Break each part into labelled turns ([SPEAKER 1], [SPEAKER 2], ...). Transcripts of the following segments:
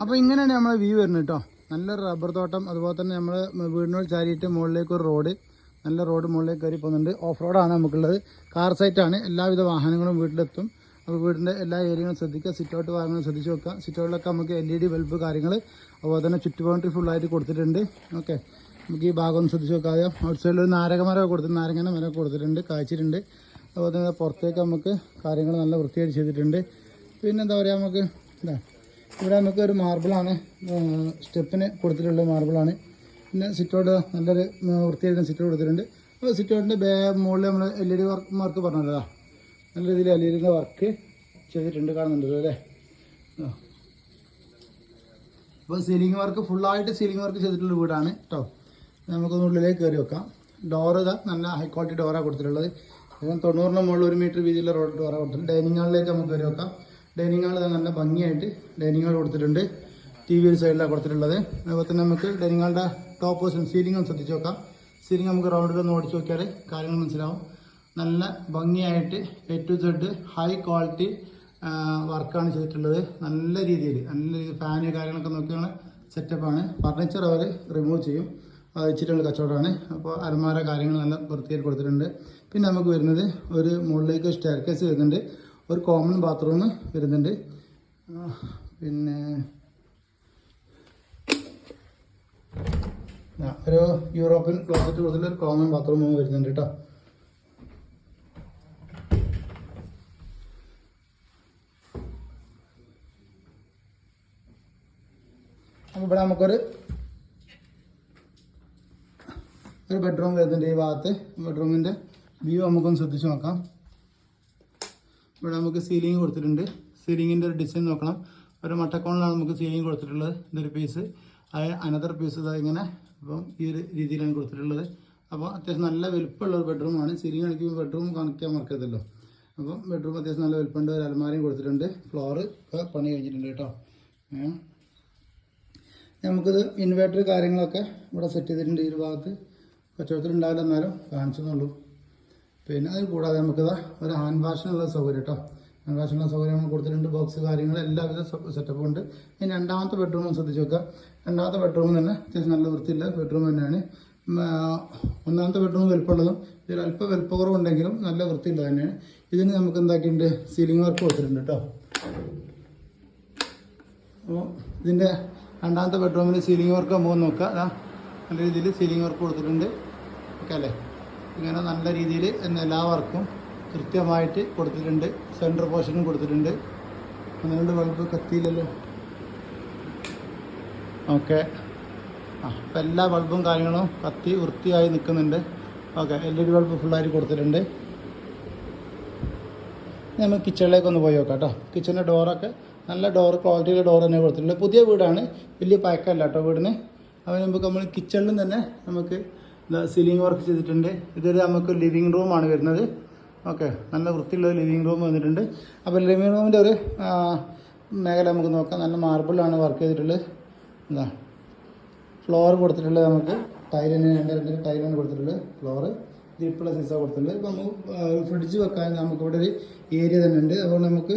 [SPEAKER 1] അപ്പോൾ ഇങ്ങനെയാണ് നമ്മളെ വ്യൂ വരുന്നത് കേട്ടോ. നല്ല റബ്ബർ തോട്ടം, അതുപോലെ തന്നെ നമ്മൾ വീടിനോട് ചാരിയിട്ട് മുകളിലേക്ക് ഒരു റോഡ്, നല്ല റോഡ് മുകളിലേക്ക് കയറി പോകുന്നുണ്ട്. ഓഫ് റോഡാണ് നമുക്കുള്ളത്. കാർ സൈറ്റാണ്, എല്ലാവിധ വാഹനങ്ങളും വീട്ടിലെത്തും. അപ്പോൾ വീടിൻ്റെ എല്ലാ ഏരിയകളും ശ്രദ്ധിക്കുക. സിറ്റ് ഔട്ട് ഭാഗങ്ങളും ശ്രദ്ധിച്ച് വെക്കുക. സിറ്റ് ഔട്ടിലൊക്കെ നമുക്ക് LED ബൾബ് കാര്യങ്ങൾ, അതുപോലെ തന്നെ ചുറ്റു ബൗണ്ടറി ഫുള്ളായിട്ട് കൊടുത്തിട്ടുണ്ട്. ഓക്കെ, നമുക്ക് ഈ ഭാഗം ഒന്ന് ശ്രദ്ധിച്ച് വെക്കാതെ. ഔട്ട് സൈഡിൽ ഒരു നാരകമരമൊക്കെ കൊടുത്തിട്ടുണ്ട്, നാരങ്ങ മരമൊക്കെ കൊടുത്തിട്ടുണ്ട്, കായ്ച്ചിട്ടുണ്ട്. അതുപോലെ തന്നെ പുറത്തേക്ക് നമുക്ക് കാര്യങ്ങൾ നല്ല വൃത്തിയായിട്ട് ചെയ്തിട്ടുണ്ട്. പിന്നെ എന്താ പറയുക, നമുക്ക് ഇതാ ഇവിടെ നമുക്ക് ഒരു മാർബിളാണ്, സ്റ്റെപ്പിന് കൊടുത്തിട്ടുള്ള മാർബിളാണ്. പിന്നെ സിറ്റൗട്ട് നല്ലൊരു വൃത്തിയായിട്ട് സിറ്റൗട്ട് കൊടുത്തിട്ടുണ്ട്. അപ്പോൾ സിറ്റൗട്ടിൻ്റെ മുകളിൽ നമ്മൾ LED വർക്ക് പറഞ്ഞല്ലോ, നല്ല രീതിയിൽ LED വർക്ക് ചെയ്തിട്ടുണ്ട്, കാണുന്നുണ്ടല്ലോ അല്ലേ. അപ്പോൾ സീലിംഗ് വർക്ക് ഫുള്ളായിട്ട് സീലിംഗ് വർക്ക് ചെയ്തിട്ടുള്ള വീടാണ് കേട്ടോ. നമുക്കൊന്ന് ഉള്ളിലേക്ക് കയറി വെക്കാം. ഡോറ് ഇതാ നല്ല ഹൈ ക്വാളിറ്റി ഡോറാണ് കൊടുത്തിട്ടുള്ളത്. 90-ന് മുകളിൽ 1 മീറ്റർ വീതിയുള്ള റോഡ് ഡോറാണ് കൊടുത്തിട്ടുണ്ട്. ഡൈനിങ് ഹാളിലേക്ക് നമുക്ക് കയറി വെക്കാം. ഡൈനിങ് ഹാൾ നല്ല ഭംഗിയായിട്ട് ഡൈനിങ് ഹാൾ കൊടുത്തിട്ടുണ്ട്. TV ഒരു സൈഡിലാണ് കൊടുത്തിട്ടുള്ളത്. അതുപോലെ തന്നെ നമുക്ക് ഡൈനിങ് ഹാളിൻ്റെ ടോപ്പ് പോർഷൻ സീലിംഗ് ഒന്ന് ശ്രദ്ധിച്ച് നോക്കാം. സീലിംഗ് നമുക്ക് റൗണ്ടിലൊന്ന് ഓടിച്ച് നോക്കിയാൽ കാര്യങ്ങൾ മനസ്സിലാവും. നല്ല ഭംഗിയായിട്ട് A to Z high quality വർക്കാണ് ചെയ്തിട്ടുള്ളത്. നല്ല രീതിയിൽ ഫാന് കാര്യങ്ങളൊക്കെ നോക്കിയാണ് സെറ്റപ്പാണ്. ഫർണിച്ചർ അവർ റിമൂവ് ചെയ്യും, വെച്ചിട്ടുള്ള കച്ചവടമാണ്. അപ്പോൾ അലമാര കാര്യങ്ങൾ നല്ല വൃത്തിയായിട്ട് കൊടുത്തിട്ടുണ്ട്. പിന്നെ നമുക്ക് വരുന്നത് ഒരു മുകളിലേക്ക് സ്റ്റെയർ കേസ് വരുന്നുണ്ട്, ഒരു കോമൺ ബാത്റൂം വരുന്നുണ്ട്. പിന്നെ ഒരു യൂറോപ്യൻ ക്ലോസറ്റ് കൊടുത്തിട്ട് ഒരു കോമൺ ബാത്റൂം വരുന്നുണ്ട് കേട്ടോ. അപ്പോൾ ഇവിടെ നമുക്കൊരു ബെഡ്റൂം വരുന്നുണ്ട്. ഈ ഭാഗത്ത് ബെഡ്റൂമിൻ്റെ വ്യൂ നമുക്കൊന്ന് ശ്രദ്ധിച്ച് നോക്കാം. ഇവിടെ നമുക്ക് സീലിംഗ് കൊടുത്തിട്ടുണ്ട്. സീലിങ്ങിൻ്റെ ഒരു ഡിസൈൻ നോക്കണം. ഒരു മട്ടക്കോണിലാണ് നമുക്ക് സീലിംഗ് കൊടുത്തിട്ടുള്ളത്. ഇതൊരു പീസ്, അനദർ പീസ് ഇതാ ഇങ്ങനെ. അപ്പം ഈ ഒരു രീതിയിലാണ് കൊടുത്തിട്ടുള്ളത്. അപ്പോൾ അത്യാവശ്യം നല്ല വലുപ്പമുള്ള ഒരു ബെഡ്റൂമാണ്. സീലിംഗ് കാണിക്കുമ്പോൾ ബെഡ്റൂം കാണിക്കാൻ മറക്കരുതല്ലോ. അപ്പം ബെഡ്റൂം അത്യാവശ്യം നല്ല വലുപ്പമുണ്ട്. ഒരു അലമാരയും കൊടുത്തിട്ടുണ്ട്. ഫ്ലോറ് ഒക്കെ പണി കഴിഞ്ഞിട്ടുണ്ട് കേട്ടോ. നമുക്കിത് ഇൻവേർട്ടർ കാര്യങ്ങളൊക്കെ ഇവിടെ സെറ്റ് ചെയ്തിട്ടുണ്ട്. ഈ ഒരു ഭാഗത്ത് കച്ചവടത്തിലുണ്ടാവില്ല, എന്നാലും കാണിച്ചെന്നുള്ളൂ. പിന്നെ അത് കൂടാതെ നമുക്കിതാ ഒരു ഹാൻഡ് വാഷിനുള്ള സൗകര്യം കേട്ടോ. ഹാൻഡ് വാഷിനുള്ള സൗകര്യം നമ്മൾ കൊടുത്തിട്ടുണ്ട്. ബോക്സ് കാര്യങ്ങൾ എല്ലാവിധ സെറ്റപ്പും ഉണ്ട്. ഇനി രണ്ടാമത്തെ ബെഡ്റൂം ശ്രദ്ധിച്ച് നോക്കുക. രണ്ടാമത്തെ ബെഡ്റൂം തന്നെ അത്യാവശ്യം നല്ല വൃത്തിയുള്ള ബെഡ്റൂം തന്നെയാണ്. ഒന്നാമത്തെ ബെഡ്റൂം വലുപ്പമുള്ളതും ഇതിൽ അല്പം വലുപ്പക്കുറവുണ്ടെങ്കിലും നല്ല വൃത്തിയുള്ളത് തന്നെയാണ്. ഇതിന് നമുക്ക് എന്താക്കിയിട്ടുണ്ട്, സീലിംഗ് വർക്ക് കൊടുത്തിട്ടുണ്ട് കേട്ടോ. അപ്പോൾ ഇതിൻ്റെ രണ്ടാമത്തെ ബെഡ്റൂമിൽ സീലിംഗ് വർക്ക് നമുക്ക് നോക്കുക. അതാ നല്ല രീതിയിൽ സീലിംഗ് വർക്ക് കൊടുത്തിട്ടുണ്ട്. ഓക്കെ അല്ലേ. ഇങ്ങനെ നല്ല രീതിയിൽ എല്ലാ വർക്കും കൃത്യമായിട്ട് കൊടുത്തിട്ടുണ്ട്. സെൻറ്റർ പോർഷനും കൊടുത്തിട്ടുണ്ട്. 12 ബൾബ് കത്തിയില്ലല്ലോ. ഓക്കെ, അപ്പം എല്ലാ ബൾബും കാര്യങ്ങളും കത്തി വൃത്തിയായി നിൽക്കുന്നുണ്ട്. ഓക്കെ, LED ബൾബ് ഫുള്ളായിട്ട് കൊടുത്തിട്ടുണ്ട്. നമ്മൾ കിച്ചണിലേക്ക് ഒന്ന് പോയി നോക്കാം കേട്ടോ. കിച്ചണിൻ്റെ ഡോറൊക്കെ നല്ല ക്വാളിറ്റിയുള്ള ഡോർ തന്നെ കൊടുത്തിട്ടുണ്ട്. പുതിയ വീടാണ്, വലിയ പഴക്കമല്ല കേട്ടോ വീടിന്. അതിന് മുമ്പ് നമ്മൾ കിച്ചണിലും തന്നെ നമുക്ക് സീലിംഗ് വർക്ക് ചെയ്തിട്ടുണ്ട്. ഇതൊരു നമുക്ക് ലിവിങ് റൂമാണ് വരുന്നത്. ഓക്കെ, നല്ല വൃത്തിയുള്ള ലിവിങ് റൂം വന്നിട്ടുണ്ട്. അപ്പോൾ ലിവിങ് റൂമിൻ്റെ ഒരു മേഖല നമുക്ക് നോക്കാം. നല്ല മാർബിളാണ് വർക്ക് ചെയ്തിട്ടുള്ളത്. എന്താ ഫ്ലോർ കൊടുത്തിട്ടുള്ളത് നമുക്ക് ടൈലിന് രണ്ട് ടൈലാണ് കൊടുത്തിട്ടുള്ളത്. ഫ്ലോറ് ഡീപ്പുള്ള സൈസാണ് കൊടുത്തിട്ടുള്ളത്. ഇപ്പോൾ നമുക്ക് ഫ്രിഡ്ജ് വെക്കാൻ നമുക്കിവിടെ ഒരു ഏരിയ തന്നെ ഉണ്ട്. അതുകൊണ്ട് നമുക്ക്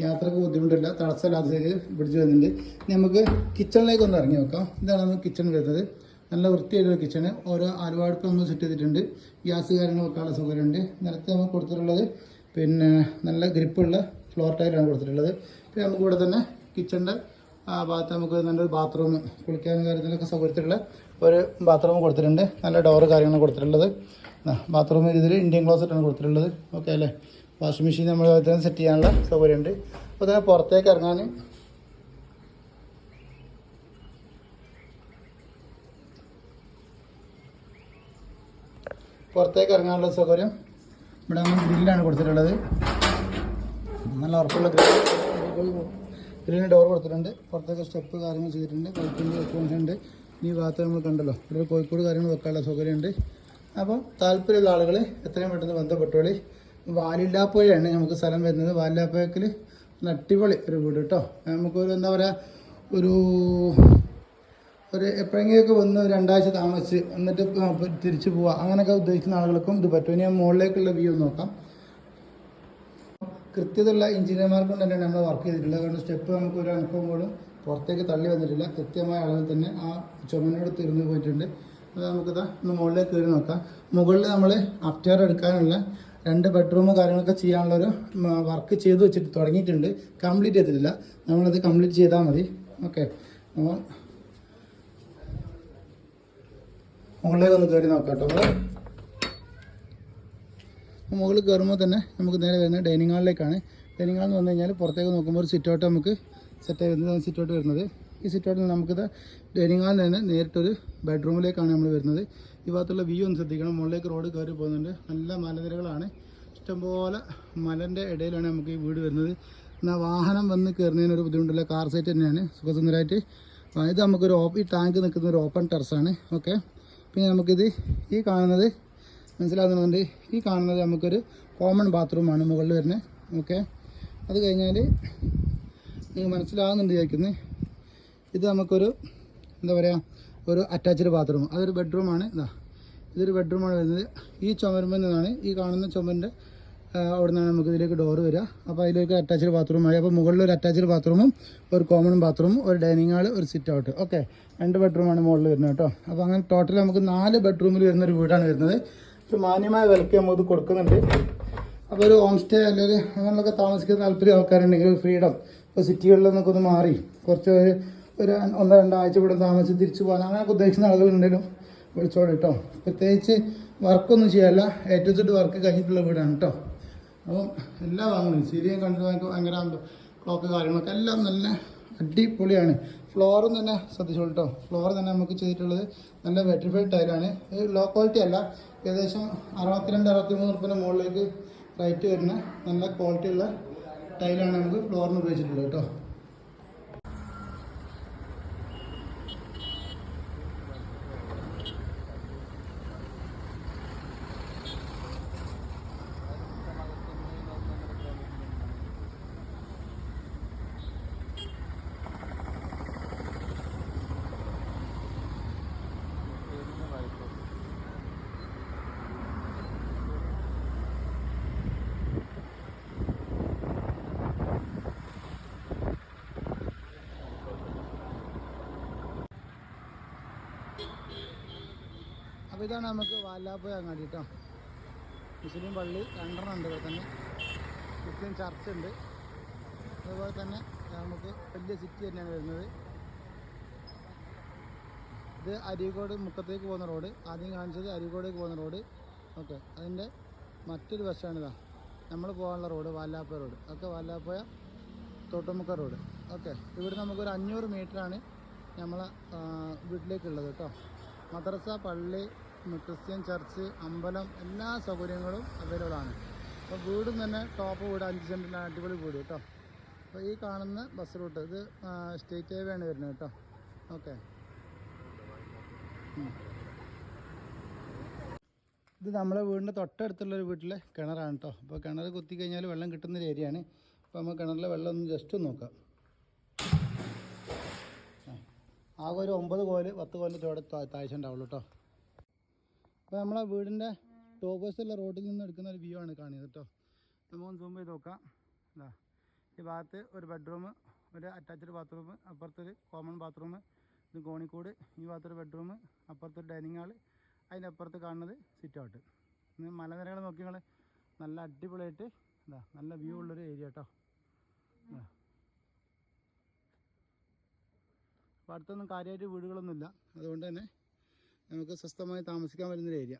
[SPEAKER 1] യാത്രക്ക് ബുദ്ധിമുട്ടില്ല, തടസ്സമില്ലാത്ത സൈഡിൽ ഫ്രിഡ്ജ് വരുന്നുണ്ട്. ഇനി നമുക്ക് കിച്ചണിലേക്ക് ഒന്ന് ഇറങ്ങി നോക്കാം. ഇതാണ് നമുക്ക് കിച്ചൺ വരുന്നത്. നല്ല വൃത്തിയായിട്ടൊരു കിച്ചണ്. ഓരോ അലുവാടുപ്പ് നമ്മൾ സെറ്റ് ചെയ്തിട്ടുണ്ട്. ഗ്യാസ് കാര്യങ്ങൾ വെക്കാനുള്ള സൗകര്യമുണ്ട്. നിലത്ത് നമുക്ക് കൊടുത്തിട്ടുള്ളത് പിന്നെ നല്ല ഗ്രിപ്പുള്ള ഫ്ലോർ ടൈലാണ് കൊടുത്തിട്ടുള്ളത്. പിന്നെ നമുക്ക് ഇവിടെ തന്നെ കിച്ചണിൻ്റെ ഭാഗത്ത് നമുക്ക് നല്ലൊരു ബാത്റൂം, കുളിക്കാനും കാര്യത്തിനൊക്കെ സൗകര്യത്തിലുള്ള ഒരു ബാത്റൂം കൊടുത്തിട്ടുണ്ട്. നല്ല ഡോറ് കാര്യങ്ങൾ കൊടുത്തിട്ടുള്ളത്. ബാത്റൂം ഇതിൽ ഇന്ത്യൻ ക്ലോസറ്റാണ് കൊടുത്തിട്ടുള്ളത്. ഓക്കെ അല്ലേ. വാഷിംഗ് മെഷീൻ നമ്മൾ സെറ്റ് ചെയ്യാനുള്ള സൗകര്യമുണ്ട്. അപ്പോൾ തന്നെ പുറത്തേക്ക് ഇറങ്ങാൻ ഇറങ്ങാനുള്ള സൗകര്യം ഇവിടെ നമ്മൾ ഗ്രില്ലാണ് കൊടുത്തിട്ടുള്ളത്. നല്ല ഉറപ്പുള്ള ഗ്രില്ലിന് ഡോർ കൊടുത്തിട്ടുണ്ട്. പുറത്തേക്ക് സ്റ്റെപ്പ് കാര്യങ്ങൾ ചെയ്തിട്ടുണ്ട്. പൈപ്പിൻ്റെ എക്സ്പെൻഷൻ ഉണ്ട്. ഈ ഭാഗത്ത് നമ്മൾ കണ്ടല്ലോ, ഇവിടെ കോഴിക്കോട് കാര്യങ്ങൾ വെക്കാനുള്ള സൗകര്യമുണ്ട്. അപ്പം താല്പര്യമുള്ള ആളുകൾ എത്രയും പെട്ടെന്ന് ബന്ധപ്പെട്ടോളി. വാലില്ലാപ്പുഴയാണ് നമുക്ക് സ്ഥലം വരുന്നത്. വാലില്ലാപ്പുഴക്കിൽ അടിപൊളി ഒരു വീട് കേട്ടോ. നമുക്കൊരു എന്താ പറയുക, ഒരു എപ്പോഴെങ്കിലുമൊക്കെ വന്ന് 2 ആഴ്ച താമസിച്ച് എന്നിട്ട് തിരിച്ചു പോവുക അങ്ങനെയൊക്കെ ഉദ്ദേശിക്കുന്ന ആളുകൾക്കും ഇത് പറ്റും. ഇനി മുകളിലേക്കുള്ള വ്യൂ നോക്കാം. കൃത്യതയുള്ള എഞ്ചിനീയർമാർക്ക് കൊണ്ട് തന്നെയാണ് നമ്മൾ വർക്ക് ചെയ്തിട്ടുള്ളത്. അതുകൊണ്ട് സ്റ്റെപ്പ് നമുക്ക് ഒരു അനക്കവും പോലും പുറത്തേക്ക് തള്ളി വന്നിട്ടില്ല. കൃത്യമായ അളവിൽ തന്നെ ആ ചുമനോട് തിരിഞ്ഞു പോയിട്ടുണ്ട്. അത് നമുക്കിതാ ഒന്ന് മുകളിലേക്ക് കയറി നോക്കാം. മുകളിൽ നമ്മൾ അപ്റ്റയർ എടുക്കാനുള്ള 2 ബെഡ്റൂം കാര്യങ്ങളൊക്കെ ചെയ്യാനുള്ളൊരു വർക്ക് ചെയ്ത് വെച്ചിട്ട് തുടങ്ങിയിട്ടുണ്ട്. കംപ്ലീറ്റ് ചെയ്തിട്ടില്ല. നമ്മളത് കംപ്ലീറ്റ് ചെയ്താൽ മതി. ഓക്കെ, അപ്പോൾ മുകളിലേക്ക് ഒന്ന് കയറി നോക്കാം കേട്ടോ. മുകളിൽ കയറുമ്പോൾ തന്നെ നമുക്ക് നേരെ വരുന്നത് ഡൈനിങ് ഹാളിലേക്കാണ്. ഡൈനിങ് ഹാൾ എന്ന് വന്നു കഴിഞ്ഞാൽ പുറത്തേക്ക് നോക്കുമ്പോൾ ഒരു സിറ്റ് ഔട്ട് നമുക്ക് സെറ്റ് വരുന്നത് സിറ്റ് ഔട്ട് വരുന്നത്. ഈ സിറ്റ് ഔട്ടിൽ നമുക്കിത് ഡൈനിങ് ഹാളിൽ നിന്ന് നേരിട്ടൊരു ബെഡ്റൂമിലേക്കാണ് നമ്മൾ വരുന്നത്. ഈ ഭാഗത്തുള്ള വ്യൂ ഒന്ന് ശ്രദ്ധിക്കണം. മുകളിലേക്ക് റോഡ് കയറി പോകുന്നുണ്ട്. നല്ല മലനിരകളാണ്. ഇഷ്ടംപോലെ മലൻ്റെ ഇടയിലാണ് നമുക്ക് ഈ വീട് വരുന്നത്. എന്നാൽ വാഹനം വന്ന് കയറുന്നതിനൊരു ബുദ്ധിമുട്ടില്ല. കാർ സൈറ്റ് തന്നെയാണ് സുഖസുന്ദരമായിട്ട്. ഇത് നമുക്കൊരു ഈ ടാങ്ക് നിൽക്കുന്ന ഒരു ഓപ്പൺ ടെറസാണ്. ഓക്കെ, പിന്നെ നമുക്കിത് ഈ കാണുന്നത് മനസ്സിലാകുന്നുണ്ട്. ഈ കാണുന്നത് നമുക്കൊരു കോമൺ ബാത്റൂമാണ് മുകളിൽ വരുന്നത്. ഓക്കെ, അത് കഴിഞ്ഞാൽ നിങ്ങൾ മനസ്സിലാകുന്നുണ്ട് വിചാരിക്കുന്നത്. ഇത് നമുക്കൊരു എന്താ പറയുക, ഒരു അറ്റാച്ച്ഡ് ബാത്റൂം. അതൊരു ബെഡ്റൂമാണ്. ഇതൊരു ബെഡ്റൂമാണ് വരുന്നത്. ഈ ചുമരുമ്പോൾ നിന്നാണ് ഈ കാണുന്ന ചുമരിൻ്റെ അവിടെ നിന്നാണ് നമുക്ക് ഇതിലേക്ക് ഡോറ് വരിക. അപ്പോൾ അതിലേക്ക് അറ്റാച്ച്ഡ് ബാത്റൂമായി. അപ്പോൾ മുകളിൽ ഒരു അറ്റാച്ച്ഡ് ബാത്റൂമും ഒരു കോമൺ ബാത്റൂമും ഒരു ഡൈനിങ് ഹാൾ ഒരു സിറ്റ് ഔട്ട്. ഓക്കെ, 2 ബെഡ്റൂമാണ് മുകളിൽ വരുന്നത് കേട്ടോ. അപ്പോൾ അങ്ങനെ ടോട്ടൽ നമുക്ക് 4 ബെഡ്റൂമിൽ വരുന്നൊരു വീടാണ് വരുന്നത്. ഒരു മാന്യമായ വിലയ്ക്ക് നമുക്ക് കൊടുക്കുന്നുണ്ട്. അപ്പോൾ ഒരു ഹോം സ്റ്റേ അല്ലെങ്കിൽ അങ്ങനെയൊക്കെ താമസിക്കുന്ന താല്പര്യം ആൾക്കാരുണ്ടെങ്കിൽ ഫ്രീഡം ഇപ്പോൾ സിറ്റികളിൽ നിന്നൊക്കെ ഒന്ന് മാറി കുറച്ച് ഒരു 1-2 ആഴ്ച കൂടെ താമസിച്ച് തിരിച്ചു പോകാൻ അങ്ങനെയൊക്കെ ഉദ്ദേശിക്കുന്ന ആളുകളുണ്ടെങ്കിലും വിളിച്ചോളൂ കേട്ടോ. പ്രത്യേകിച്ച് വർക്കൊന്നും ചെയ്യാല്ല, A to Z വർക്ക് കഴിഞ്ഞിട്ടുള്ള വീടാണ് കേട്ടോ. അപ്പം എല്ലാ വാങ്ങുന്നു സീരിയൻ കണ്ടു ഭയങ്കര ക്ലോക്ക് കാര്യങ്ങളൊക്കെ എല്ലാം നല്ല അടിപൊളിയാണ്. ഫ്ലോറും തന്നെ ശ്രദ്ധിച്ചോളൂ കേട്ടോ. ഫ്ലോർ തന്നെ നമുക്ക് ചെയ്തിട്ടുള്ളത് നല്ല വെട്രിഫൈഡ് ടൈലാണ്. ലോ ക്വാളിറ്റി അല്ല, ഏകദേശം 62-63 റുപ്യൻ്റെ മുകളിലേക്ക് റേറ്റ് വരുന്ന നല്ല ക്വാളിറ്റിയുള്ള ടൈലാണ് നമുക്ക് ഫ്ലോറിന് ഉപയോഗിച്ചിട്ടുള്ളത് കേട്ടോ. അപ്പോൾ ഇതാണ് നമുക്ക് വാലാപ്പുഴ അങ്ങാടി കേട്ടോ. മുസ്ലിം പള്ളി 2 ഉണ്ട് ഇവിടെ തന്നെ. മുസ്ലിം ചർച്ച് ഉണ്ട്. അതുപോലെ തന്നെ നമുക്ക് വലിയ സിറ്റി തന്നെയാണ് വരുന്നത്. ഇത് അരീക്കോട് മുക്കത്തേക്ക് പോകുന്ന റോഡ്. ആദ്യം കാണിച്ചത് അരീക്കോടേക്ക് പോകുന്ന റോഡ്. ഓക്കെ, അതിൻ്റെ മറ്റൊരു വശമാണിതാ നമ്മൾ പോകാനുള്ള road, Valappuzha road. Okay, Valappuzha Thottumukku road. Okay, ഇവിടെ നമുക്കൊരു 500 മീറ്ററാണ് നമ്മളെ വീട്ടിലേക്കുള്ളത് കേട്ടോ. മദ്രസ, പള്ളി, ക്രിസ്ത്യൻ ചർച്ച്, അമ്പലം എല്ലാ സൗകര്യങ്ങളും അവൈലബിൾ ആണ്. അപ്പോൾ വീടും തന്നെ ടോപ്പ് വീട് 5 സെൻറ്റിലാണ്. അടിപൊളി വീട് കേട്ടോ. അപ്പോൾ ഈ കാണുന്ന ബസ് റൂട്ട് ഇത് സ്റ്റേറ്റ് ഹൈവേ ആണ് വരുന്നത് കേട്ടോ. ഓക്കെ, ഇത് നമ്മളെ വീടിൻ്റെ തൊട്ടടുത്തുള്ളൊരു വീട്ടിലെ കിണറാണ് കേട്ടോ. അപ്പോൾ കിണർ കുത്തി കഴിഞ്ഞാൽ വെള്ളം കിട്ടുന്നൊരു ഏരിയയാണ്. അപ്പോൾ നമ്മൾ കിണറിലെ വെള്ളം ഒന്ന് ജസ്റ്റ് ഒന്ന് നോക്കാം. ആകെ ഒരു 9 കോല് 10 കോലിൻ്റെ ചോടെ താഴ്ച ഉണ്ടാവുള്ളൂ കേട്ടോ. അപ്പോൾ നമ്മളെ വീടിൻ്റെ ടോപ്പ് വശത്തുള്ള റോഡിൽ നിന്ന് എടുക്കുന്ന ഒരു വ്യൂ ആണ് കാണുന്നത് കേട്ടോ. നമുക്ക് സൂം ചെയ്ത് നോക്കാം. ഇതാ ഈ ഭാഗത്ത് ഒരു ബെഡ്റൂം, ഒരു അറ്റാച്ച്ഡ് ബാത്റൂം, അപ്പുറത്തൊരു കോമൺ ബാത്റൂം, ഇത് കോണിക്കൂട്, ഈ ഭാഗത്തൊരു ബെഡ്റൂം, അപ്പുറത്തൊരു ഡൈനിങ് ഹാൾ, അതിൻ്റെ അപ്പുറത്ത് കാണുന്നത് സിറ്റ് ഔട്ട്. ഇന്ന് മലനിരകൾ നോക്കി നിങ്ങൾ നല്ല അടിപൊളിയായിട്ട് ഇതാ നല്ല വ്യൂ ഉള്ളൊരു ഏരിയ കേട്ടോ. അപ്പോൾ അടുത്തൊന്നും കാര്യമായിട്ട് വീടുകളൊന്നുമില്ല. അതുകൊണ്ട് തന്നെ നമുക്ക് സ്വസ്ഥമായി താമസിക്കാൻ പറ്റുന്നൊരു ഏരിയ.